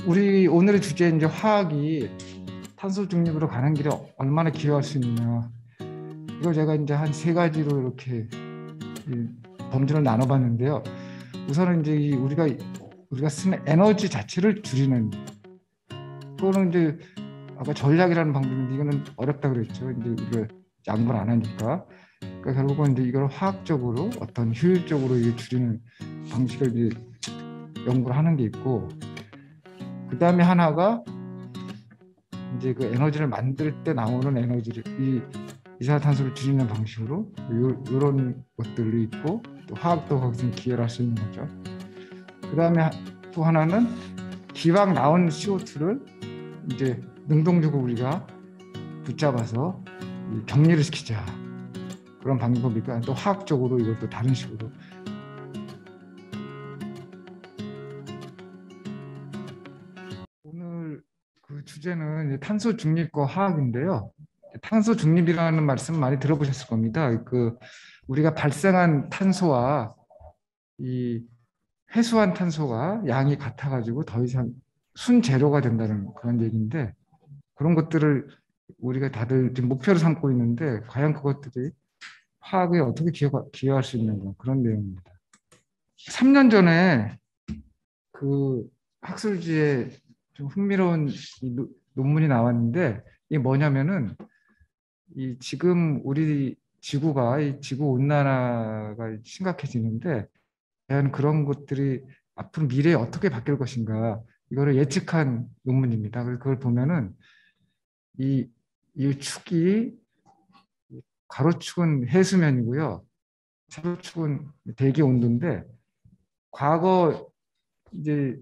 우리 오늘의 주제 이제 화학이 탄소 중립으로 가는 길에 얼마나 기여할 수 있느냐. 이걸 제가 이제 한 세 가지로 이렇게 이 범주를 나눠봤는데요. 우선은 이제 우리가 쓰는 에너지 자체를 줄이는 그거는 이제 아까 전략이라는 방법인데 이거는 어렵다 그랬죠. 이제 우리가 양보를 안 하니까. 그러니까 결국은 이제 이걸 화학적으로 어떤 효율적으로 이게 줄이는 방식을 이제 연구를 하는 게 있고, 그 다음에 하나가 이제 그 에너지를 만들 때 나오는 에너지를 이산화탄소를 줄이는 방식으로 이런 것들도 있고, 또 화학도 거기서 기여를 할 수 있는 거죠. 그 다음에 또 하나는 기왕 나온 CO2를 이제 능동적으로 우리가 붙잡아서 격리를 시키자, 그런 방법이니까 또 화학적으로 이걸 또 다른 식으로. 오늘 그 주제는 탄소 중립과 화학인데요. 탄소 중립이라는 말씀 많이 들어보셨을 겁니다. 그 우리가 발생한 탄소와 이 회수한 탄소가 양이 같아가지고 더 이상 순재료가 된다는 그런 얘기인데, 그런 것들을 우리가 다들 지금 목표로 삼고 있는데 과연 그것들이 화학에 어떻게 기여할 수 있는가, 그런 내용입니다. 3년 전에 그 학술지에 좀 흥미로운 논문이 나왔는데, 이게 뭐냐면은 이 지금 우리 지구가 이 지구 온난화가 심각해지는데 과연 그런 것들이 앞으로 미래에 어떻게 바뀔 것인가, 이거를 예측한 논문입니다. 그래서 그걸 보면은 이, 이 축이, 가로축은 해수면이고요, 세로축은 대기 온도인데, 과거 이제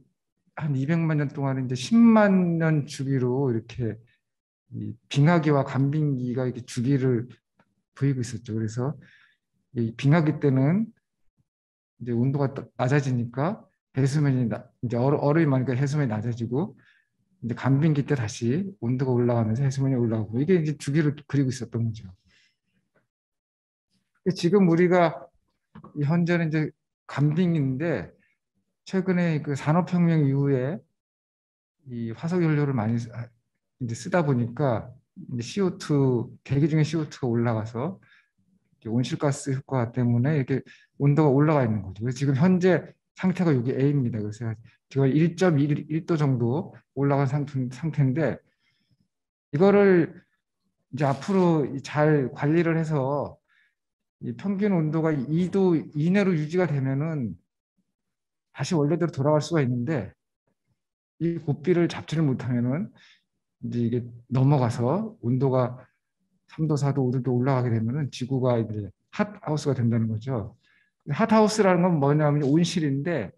한 200만 년 동안 이제 10만 년 주기로 이렇게 이 빙하기와 간빙기가 이렇게 주기를 보이고 있었죠. 그래서 이 빙하기 때는 이제 온도가 낮아지니까 해수면이 이제 얼음이 많으니까 해수면이 낮아지고, 이제 간빙기 때 다시 온도가 올라가면서 해수면이 올라가고, 이게 이제 주기를 그리고 있었던 거죠. 지금 우리가 현재는 이제 간빙인데, 최근에 그 산업혁명 이후에 이 화석 연료를 많이 이제 쓰다 보니까 이제 CO2, 대기 중에 CO2가 올라가서 온실가스 효과 때문에 이렇게 온도가 올라가 있는 거죠. 그래서 지금 현재 상태가 여기 A입니다. 그래서 지금 1.1도 정도 올라간 상태인데, 이거를 이제 앞으로 잘 관리를 해서 이 평균 온도가 2도 이내로 유지가 되면은 다시 원래대로 돌아갈 수가 있는데, 이 고삐를 잡지를 못하면은 이제 이게 넘어가서 온도가 3도, 4도, 5도 올라가게 되면은 지구가 이제 핫하우스가 된다는 거죠. 핫하우스라는 건 뭐냐면 온실인데,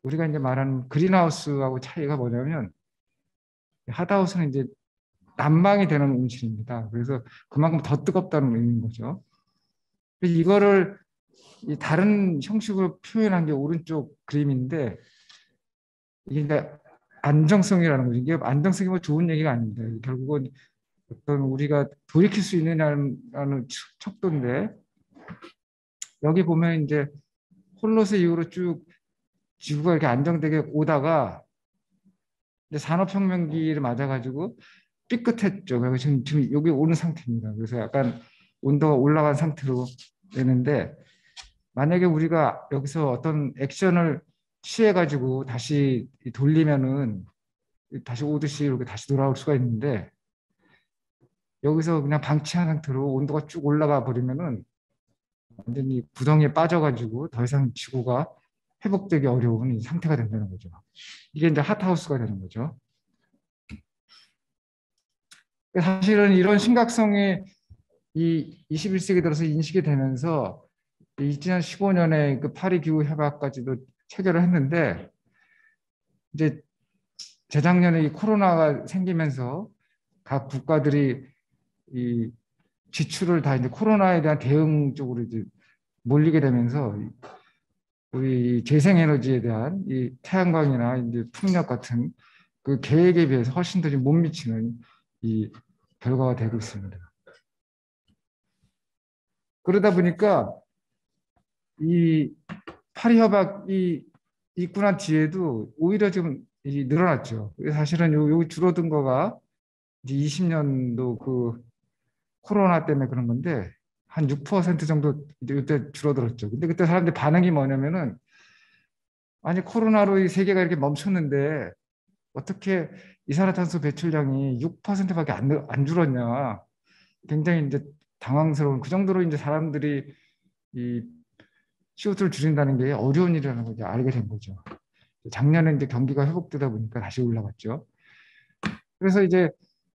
우리가 이제 말하는 그린하우스하고 차이가 뭐냐면, 핫하우스는 이제 난방이 되는 온실입니다. 그래서 그만큼 더 뜨겁다는 의미인 거죠. 그래서 이거를 이 다른 형식으로 표현한 게 오른쪽 그림인데, 이게 이제 안정성이라는 거죠. 이게 안정성이 뭐 좋은 얘기가 아닙니다. 결국은 어떤 우리가 돌이킬 수 있느냐는 척도인데, 여기 보면 이제 홀로세 이후로 쭉 지구가 이렇게 안정되게 오다가 이제 산업혁명기를 맞아가지고 삐끗했죠. 그래서 지금 여기 오는 상태입니다. 그래서 약간 온도가 올라간 상태로 되는데, 만약에 우리가 여기서 어떤 액션을 취해가지고 다시 돌리면은 다시 오듯이 이렇게 다시 돌아올 수가 있는데, 여기서 그냥 방치한 상태로 온도가 쭉 올라가 버리면은 완전히 구덩이에 빠져가지고 더 이상 지구가 회복되기 어려운 이 상태가 된다는 거죠. 이게 이제 핫하우스가 되는 거죠. 사실은 이런 심각성이 이 21세기 들어서 인식이 되면서 2015년에 그 파리 기후 협약까지도 체결을 했는데, 이제 재작년에 이 코로나가 생기면서 각 국가들이 이 지출을 다 이제 코로나에 대한 대응 쪽으로 이제 몰리게 되면서 우리 재생에너지에 대한 이 태양광이나 이제 풍력 같은 그 계획에 비해서 훨씬 더 못 미치는 이 결과가 되고 있습니다. 그러다 보니까 이 파리 협약이 있고 난 뒤에도 오히려 지금 이 늘어났죠. 사실은 요 줄어든 거가 이제 20년도 그 코로나 때문에 그런 건데 한 6% 정도 이제 이때 줄어들었죠. 근데 그때 사람들 반응이 뭐냐면은 아니 코로나로 이 세계가 이렇게 멈췄는데 어떻게 이산화탄소 배출량이 6%밖에 안 줄었냐. 굉장히 이제 당황스러운 그 정도로 이제 사람들이 이 CO2를 줄인다는 게 어려운 일이라는 걸 이제 알게 된 거죠. 작년에 이제 경기가 회복되다 보니까 다시 올라갔죠. 그래서 이제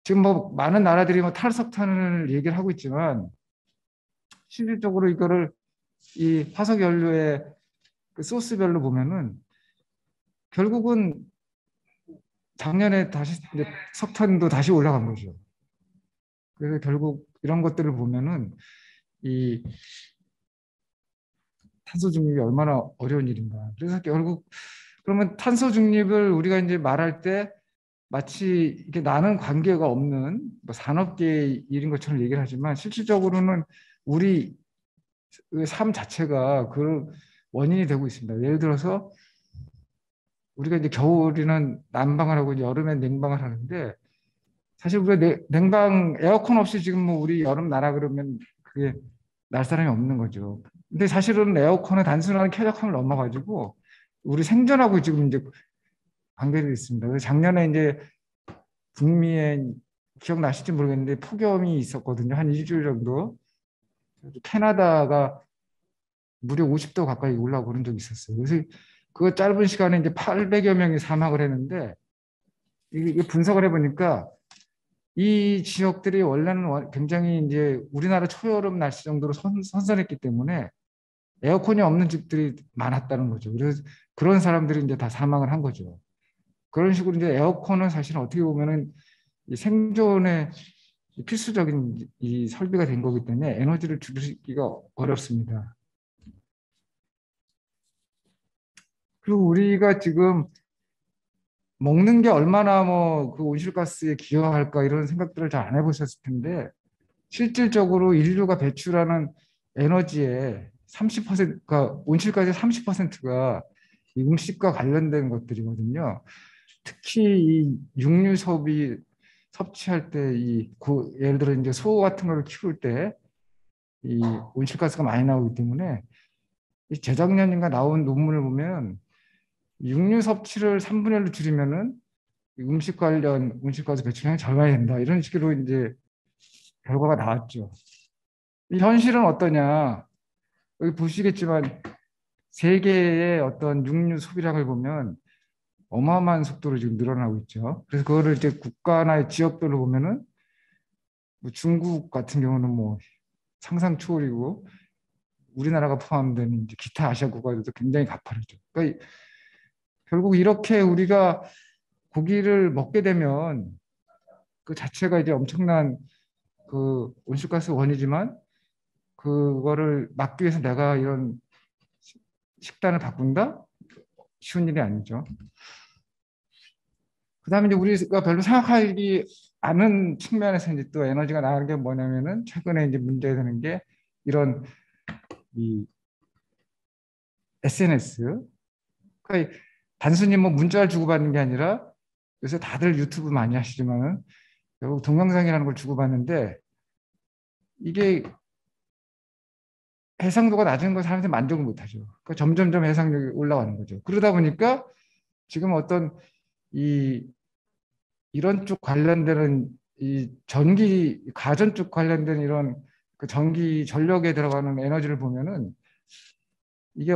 지금 뭐 많은 나라들이 뭐 탈석탄을 얘기를 하고 있지만 실질적으로 이거를 이 화석 연료의 그 소스별로 보면은 결국은 작년에 다시 이제 석탄도 다시 올라간 거죠. 그래서 결국 이런 것들을 보면은 이 탄소 중립이 얼마나 어려운 일인가. 그래서 결국 그러면 탄소 중립을 우리가 이제 말할 때 마치 이게 나는 관계가 없는 뭐 산업계의 일인 것처럼 얘기를 하지만 실질적으로는 우리 삶 자체가 그 원인이 되고 있습니다. 예를 들어서 우리가 이제 겨울에는 난방을 하고 이제 여름엔 냉방을 하는데 사실 우리가 냉방 에어컨 없이 지금 뭐 우리 여름 나라 그러면 그게 날 사람이 없는 거죠. 근데 사실은 에어컨은 단순한 쾌적함을 넘어가지고 우리 생존하고 지금 이제 관계되어 있습니다. 그래서 작년에 이제 북미에 기억나실지 모르겠는데 폭염이 있었거든요. 한 일주일 정도. 캐나다가 무려 50도 가까이 올라오고 그런 적이 있었어요. 그래서 그 짧은 시간에 이제 800여 명이 사망을 했는데 이게 분석을 해보니까 이 지역들이 원래는 굉장히 이제 우리나라 초여름 날씨 정도로 선선했기 때문에 에어컨이 없는 집들이 많았다는 거죠. 그래서 그런 사람들이 이제 다 사망을 한 거죠. 그런 식으로 이제 에어컨은 사실은 어떻게 보면은 이 생존의 필수적인 이 설비가 된 거기 때문에 에너지를 줄이기가 어렵습니다. 그리고 우리가 지금 먹는 게 얼마나 뭐 그 온실가스에 기여할까 이런 생각들을 잘 안 해보셨을 텐데 실질적으로 인류가 배출하는 에너지의 30%가 온실가스의 30%가 이 음식과 관련된 것들이거든요. 특히 이 육류 소비 섭취할 때 예를 들어 이제 소 같은 걸 키울 때 이 온실가스가 많이 나오기 때문에 이 재작년인가 나온 논문을 보면 육류 섭취를 3분의 1로 줄이면은 음식 관련 온실가스 배출량이 절감이 된다. 이런 식으로 이제 결과가 나왔죠. 이 현실은 어떠냐? 여기 보시겠지만 세계의 어떤 육류 소비량을 보면 어마어마한 속도로 지금 늘어나고 있죠. 그래서 그거를 이제 국가나 지역별로 보면은 뭐 중국 같은 경우는 뭐 상상 초월이고 우리나라가 포함된 이제 기타 아시아 국가들도 굉장히 가파르죠. 그러니까 결국 이렇게 우리가 고기를 먹게 되면 그 자체가 이제 엄청난 그 온실가스 원이지만 그거를 막기 위해서 내가 이런 식단을 바꾼다? 쉬운 일이 아니죠. 그다음에 이제 우리가 별로 생각하기 않은 측면에서 이제 또 에너지가 나가는 게 뭐냐면은 최근에 이제 문제가 되는 게 이런 이 SNS. 그러니까 단순히 뭐 문자를 주고받는 게 아니라 요새 다들 유튜브 많이 하시지만은 결국 동영상이라는 걸 주고받는데 이게 해상도가 낮은 걸 사람들이 만족을 못하죠. 그러니까 점점점 해상력이 올라가는 거죠. 그러다 보니까 지금 어떤 이 이런 쪽 관련되는 이 전기 가전 쪽 관련된 이런 그 전기 전력에 들어가는 에너지를 보면은 이게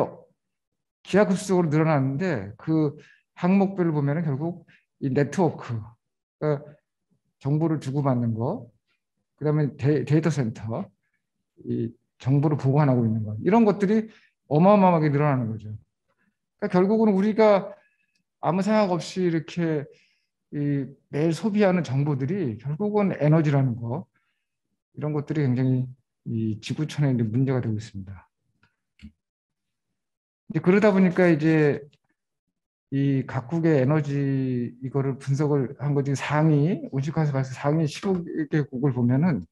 기하급수적으로 늘어나는데 그 항목별을 보면은 결국 이 네트워크, 그러니까 정보를 주고받는 거, 그다음에 데이터 센터, 이 정보를 보관하고 있는 것 이런 것들이 어마어마하게 늘어나는 거죠. 그러니까 결국은 우리가 아무 생각 없이 이렇게 이 매일 소비하는 정보들이 결국은 에너지라는 거 이런 것들이 굉장히 이 지구촌에 이제 문제가 되고 있습니다. 이제 그러다 보니까 이제 이 각국의 에너지 이거를 분석을 한 거지 상위 온실가스 발생 상위 15개국을 보면은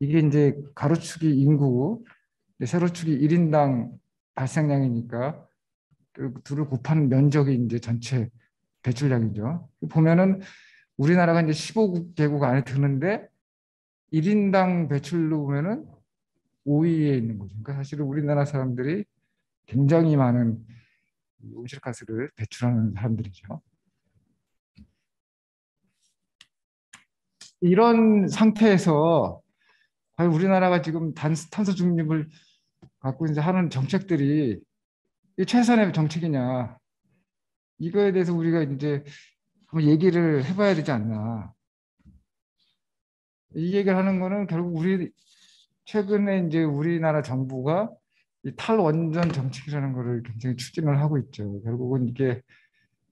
이게 이제 가로축이 인구, 세로축이 1인당 발생량이니까 둘을 곱한 면적이 이제 전체 배출량이죠. 보면은 우리나라가 이제 15개국 안에 드는데 1인당 배출로 보면은 5위에 있는 거죠. 그러니까 사실은 우리나라 사람들이 굉장히 많은 온실가스를 배출하는 사람들이죠. 이런 상태에서 과연 우리나라가 지금 탄소 중립을 갖고 이제 하는 정책들이 최선의 정책이냐, 이거에 대해서 우리가 이제 한번 얘기를 해봐야 되지 않나. 이 얘기를 하는 거는 결국 우리 최근에 이제 우리나라 정부가 이 탈원전 정책이라는 거를 굉장히 추진을 하고 있죠. 결국은 이게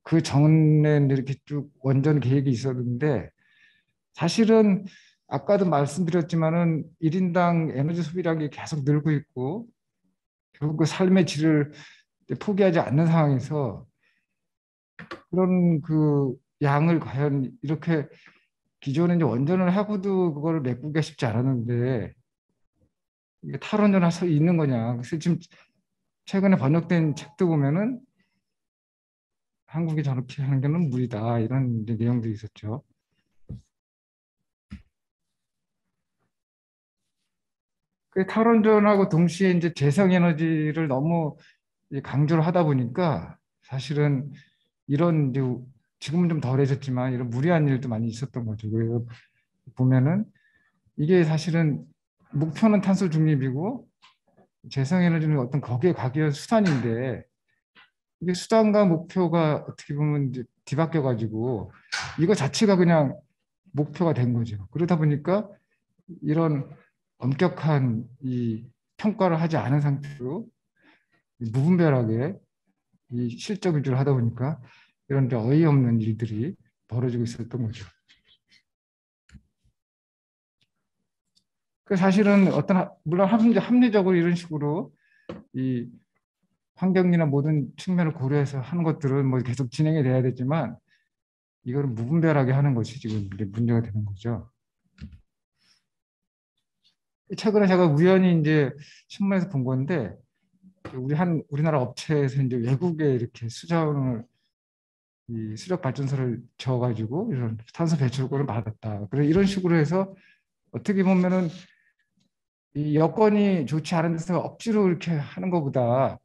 그 전에 이렇게 쭉 원전 계획이 있었는데 사실은 아까도 말씀드렸지만은 1인당 에너지 소비량이 계속 늘고 있고 결국 그 삶의 질을 포기하지 않는 상황에서 그런 그 양을 과연 이렇게 기존에 이제 원전을 하고도 그거를 메꾸기가 쉽지 않았는데 이게 탈원전 할수 있는 거냐. 그래서 지금 최근에 번역된 책도 보면은 한국이 저렇게 하는 게는 무리다 이런 이제 내용들이 있었죠. 그 탈원전하고 동시에 이제 재생에너지를 너무 강조를 하다 보니까 사실은 이런 이제 지금은 좀 덜해졌지만 이런 무리한 일도 많이 있었던 거죠. 그래서 보면은 이게 사실은 목표는 탄소 중립이고 재생에너지는 어떤 거기에 가기 위한 수단인데 이게 수단과 목표가 어떻게 보면 이제 뒤바뀌어 가지고 이거 자체가 그냥 목표가 된 거죠. 그러다 보니까 이런 엄격한 이 평가를 하지 않은 상태로 무분별하게 이 실적 위주로 하다 보니까 이런 이제 어이없는 일들이 벌어지고 있었던 거죠. 그 사실은 어떤 물론 합리적으로 이런 식으로 이 환경이나 모든 측면을 고려해서 하는 것들은 뭐 계속 진행이 돼야 되지만 이거를 무분별하게 하는 것이 지금 문제가 되는 거죠. 최근에 제가 우연히 이제 신문에서 본 건데 우리나라 업체에서 이제 외국에 이렇게 이 수력 발전소를 지어가지고 이런 탄소 배출권을 받았다. 그래 이런 식으로 해서 어떻게 보면은 이 여건이 좋지 않은 데서 억지로 이렇게 하는 것보다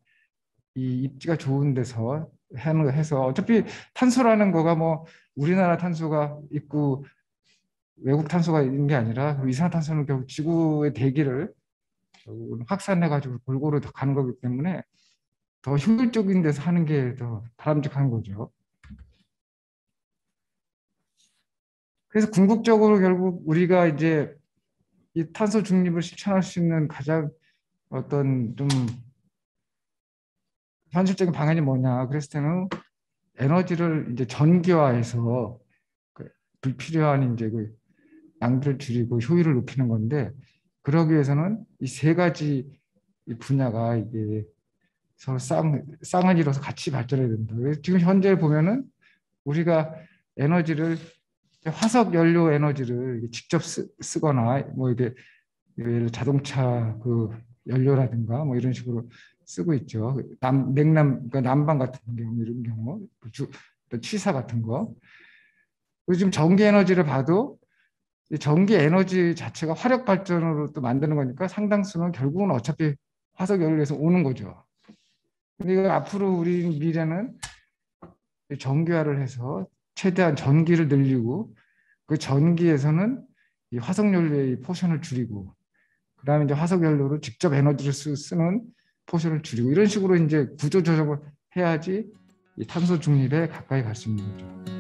이 입지가 좋은 데서 하는 거 해서 어차피 탄소라는 거가 뭐 우리나라 탄소가 있고 외국 탄소가 있는 게 아니라 이산화탄소는 결국 지구의 대기를 확산해가지고 골고루 더 가는 거기 때문에 더 효율적인 데서 하는 게 더 바람직한 거죠. 그래서 궁극적으로 결국 우리가 이제 이 탄소 중립을 실천할 수 있는 가장 어떤 좀 현실적인 방안이 뭐냐 그랬을 때는 에너지를 이제 전기화해서 그 불필요한 이제 그 낭비를 줄이고 효율을 높이는 건데 그러기 위해서는 이 세 가지 이 분야가 이게 서로 쌍을 이뤄서 같이 발전해야 된다. 그래서 지금 현재 보면은 우리가 에너지를 화석 연료 에너지를 직접 쓰거나 뭐 이게 예를 자동차 그 연료라든가 뭐 이런 식으로 쓰고 있죠. 냉남 그러니까 난방 같은 경우 이런 경우 또 취사 같은 거. 그리고 지금 전기 에너지를 봐도 이 전기 에너지 자체가 화력 발전으로 또 만드는 거니까 상당수는 결국은 어차피 화석 연료에서 오는 거죠. 근데 이거 앞으로 우리 미래는 전기화를 해서 최대한 전기를 늘리고 그 전기에서는 이 화석 연료의 포션을 줄이고 그다음에 이제 화석 연료로 직접 에너지를 쓰는 포션을 줄이고 이런 식으로 이제 구조 조정을 해야지 이 탄소 중립에 가까이 갈 수 있는 거죠.